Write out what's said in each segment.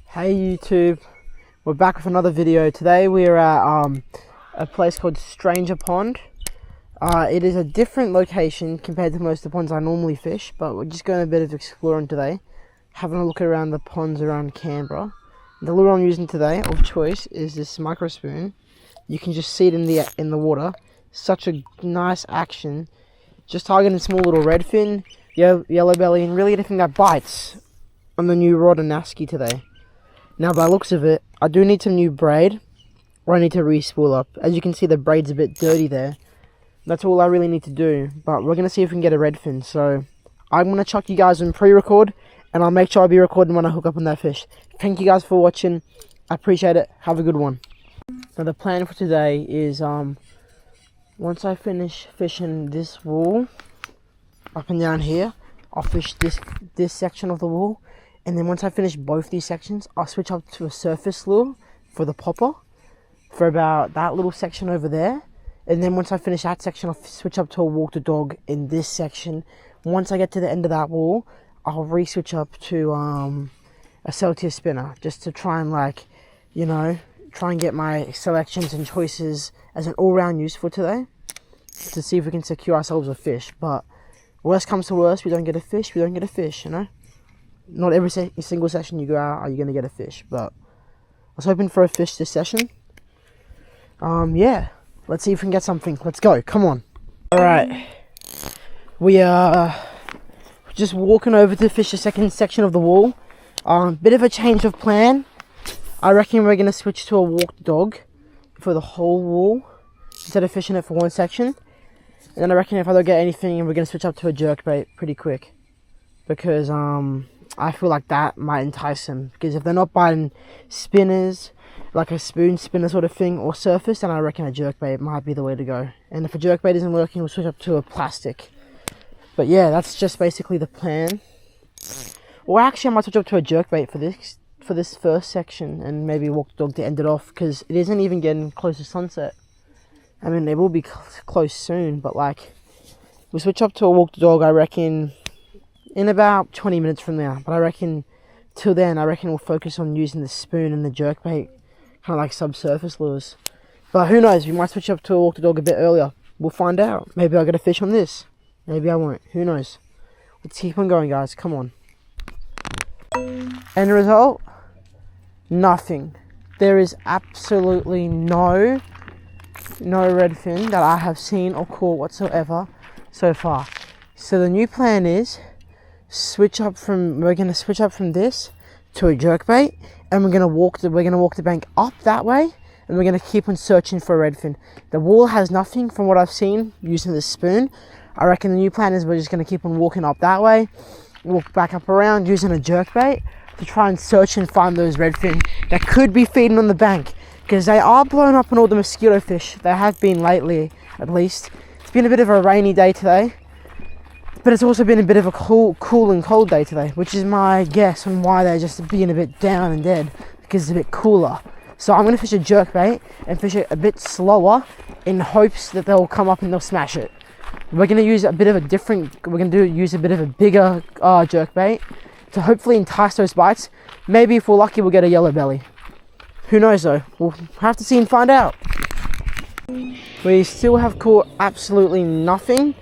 Hey YouTube, we're back with another video. Today we're at a place called Stranger Pond. It is a different location compared to most of the ponds I normally fish, but we're just going a bit of exploring today, having a look around the ponds around Canberra. The lure I'm using today of choice is this micro spoon. You can just see it in the water. Such a nice action. Just targeting small little redfin, yellow belly, and really anything that bites on the new rod and nasky today. Now, by the looks of it, I do need some new braid, or I need to re-spool up. As you can see, the braid's a bit dirty there. That's all I really need to do, but we're going to see if we can get a redfin. So, I'm going to chuck you guys in pre-record, and I'll make sure I'll be recording when I hook up on that fish. Thank you guys for watching. I appreciate it. Have a good one. Now, the plan for today is, once I finish fishing this wall, up and down here, I'll fish this section of the wall. And then once I finish both these sections, I'll switch up to a surface lure for the popper for about that little section over there. And then once I finish that section, I'll switch up to a walk the dog in this section. Once I get to the end of that wall, I'll re-switch up to a Celtia spinner just to try and try and get my selections and choices as an all-round use for today to see if we can secure ourselves a fish. But worst comes to worst, we don't get a fish, you know? Not every single session you go out are you going to get a fish, but I was hoping for a fish this session. Yeah, let's see if we can get something. Let's go, come on. Alright, we are just walking over to fish the second section of the wall. Bit of a change of plan. I reckon we're going to switch to a walk dog for the whole wall instead of fishing it for one section. And then I reckon if I don't get anything, we're going to switch up to a jerkbait pretty quick, because I feel like that might entice them, because if they're not biting spinners, like a spoon spinner sort of thing, or surface, then I reckon a jerkbait might be the way to go. And if a jerkbait isn't working, we'll switch up to a plastic. But yeah, that's just basically the plan. Or actually, I might switch up to a jerkbait for this first section, and maybe walk the dog to end it off, because it isn't even getting close to sunset. I mean, it will be close soon, but we'll switch up to a walk the dog, I reckon, in about 20 minutes from now. But I reckon till then, we'll focus on using the spoon and the jerkbait, kind of like subsurface lures. But who knows, we might switch up to a walk the dog a bit earlier. We'll find out. Maybe I'll get a fish on this, maybe I won't, who knows. Let's keep on going, guys, come on. End result, nothing. There is absolutely no redfin that I have seen or caught whatsoever so far. So the new plan is we're going to switch up from this to a jerkbait, and we're going to walk the bank up that way, and we're going to keep on searching for a redfin. The wall has nothing from what I've seen using this spoon. I reckon the new plan is we're just going to keep on walking up that way, walk back up around using a jerkbait to try and search and find those redfin that could be feeding on the bank, because they are blowing up on all the mosquito fish. They have been lately, at least. It's been a bit of a rainy day today, but it's also been a bit of a cool and cold day today, which is my guess on why they're just being a bit down and dead, because it's a bit cooler. So I'm going to fish a jerkbait and fish it a bit slower in hopes that they'll come up and they'll smash it. We're going to use a bit of a bigger jerkbait to hopefully entice those bites. Maybe if we're lucky, we'll get a yellow belly. Who knows though? We'll have to see and find out. We still have caught absolutely nothing.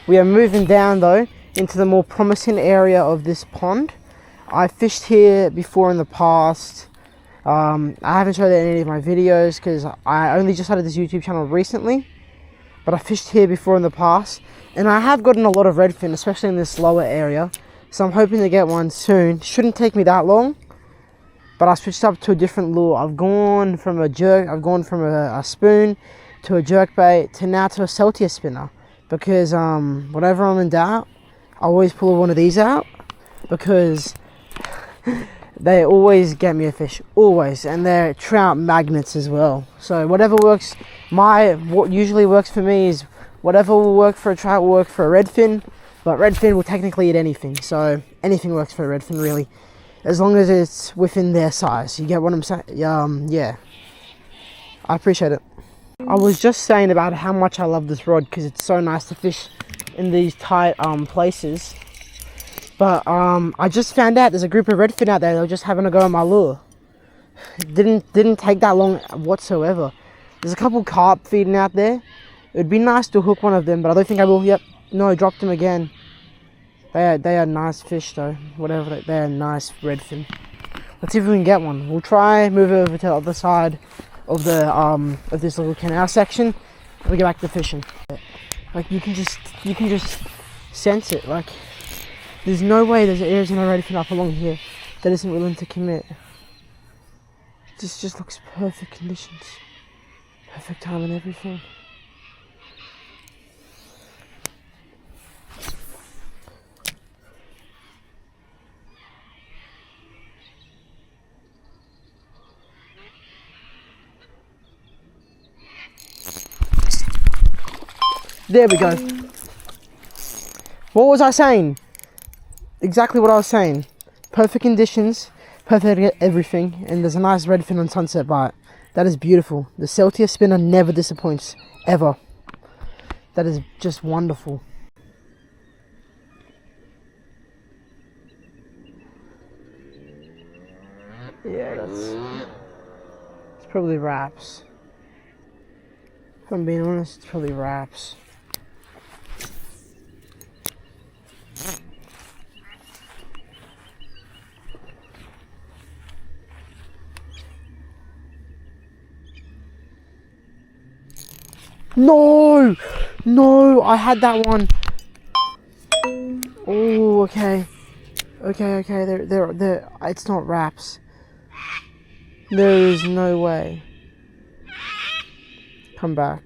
We are moving down though into the more promising area of this pond. I fished here before in the past. I haven't showed any of my videos because I only just started this YouTube channel recently. But I fished here before in the past, and I have gotten a lot of redfin, especially in this lower area. So I'm hoping to get one soon. Shouldn't take me that long. But I switched up to a different lure. I've gone from a spoon to a jerkbait to now to a Celtia spinner. Because whenever I'm in doubt, I always pull one of these out, because they always get me a fish, always, and they're trout magnets as well. So whatever works, what usually works for me is whatever will work for a trout will work for a redfin, but redfin will technically eat anything, so anything works for a redfin really, as long as it's within their size. You get what I'm saying? Yeah, I appreciate it. I was just saying about how much I love this rod, because it's so nice to fish in these tight places. But I just found out there's a group of redfin out there. They were just having a go at my lure. It didn't take that long whatsoever. There's a couple carp feeding out there. It would be nice to hook one of them, but I don't think I will. Yep, no, dropped them again. They are nice fish though. Whatever, they are nice redfin. Let's see if we can get one. We'll try move over to the other side of the of this little canal section, and we get back to fishing. Like you can just sense it. Like there's no way there's a redfin up along here that isn't willing to commit. This just looks perfect conditions, perfect time and everything. There we go. What was I saying? Exactly what I was saying. Perfect conditions, perfect everything, and there's a nice redfin on Sunset Bite. That is beautiful. The Celtia spinner never disappoints, ever. That is just wonderful. Yeah, it's probably wraps. If I'm being honest, it's probably wraps. No, I had that one. Oh, okay. They're. It's not wraps. There is no way. Come back.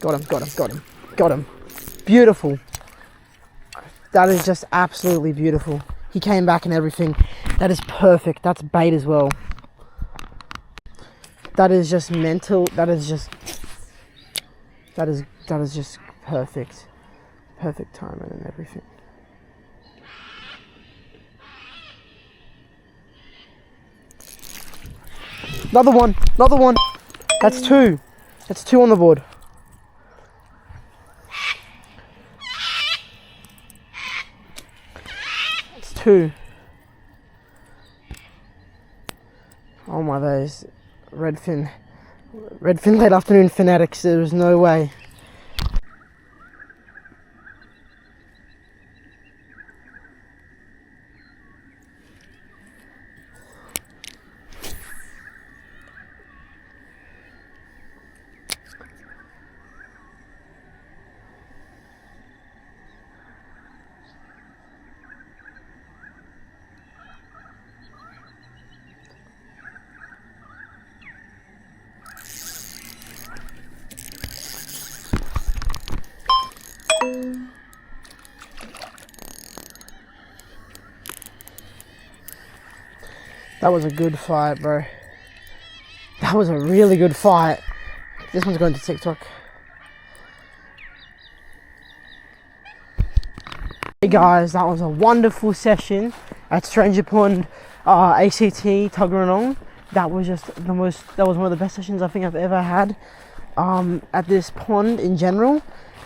Got him. Beautiful. That is just absolutely beautiful. He came back and everything. That is perfect. That's bait as well. That is just mental. That is just perfect. Perfect timing and everything. Another one. That's two. That's two on the board. It's two. Oh my days. Redfin late afternoon fanatics. There was no way. That was a good fight, bro. That was a really good fight. This one's going to TikTok. Hey guys, that was a wonderful session at Stranger Pond ACT Tuggeranong. That was one of the best sessions I think I've ever had at this pond in general.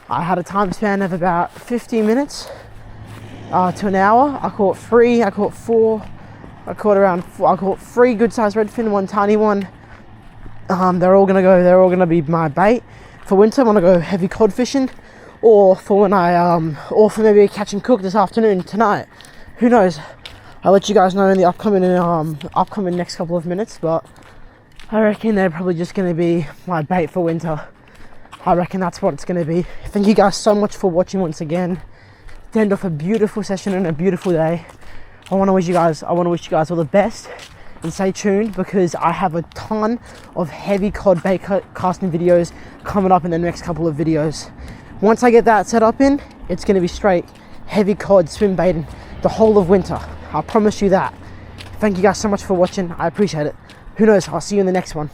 I had a time span of about 15 minutes to an hour. I caught three, I caught four. I caught three good sized redfin, one tiny one. They're all gonna be my bait for winter. I'm gonna go heavy cod fishing, or for maybe a catch and cook this afternoon, tonight. Who knows? I'll let you guys know in the upcoming next couple of minutes, but I reckon they're probably just gonna be my bait for winter. I reckon that's what it's gonna be. Thank you guys so much for watching once again. To end off a beautiful session and a beautiful day. I want to wish you guys all the best, and stay tuned because I have a ton of heavy cod bait casting videos coming up in the next couple of videos. Once I get that set up it's going to be straight heavy cod swim baiting the whole of winter. I promise you that. Thank you guys so much for watching. I appreciate it. Who knows? I'll see you in the next one.